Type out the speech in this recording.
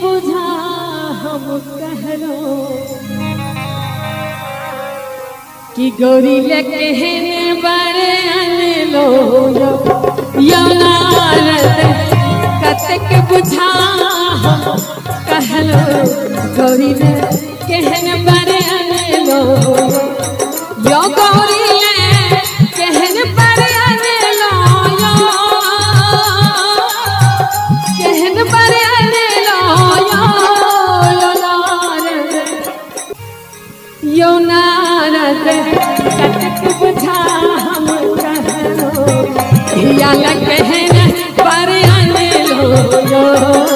बुझा हम कहलो कि गौरी लेके बड़े अनलो यो नारद कतक बुझा हम कहलो गौरी लेके बड़े अनलो यो गौरी लेके बड़े अनलो कहन बड़े अनलो यो नारद कतक बुझा हम कहलो या कहन बड़े अनलो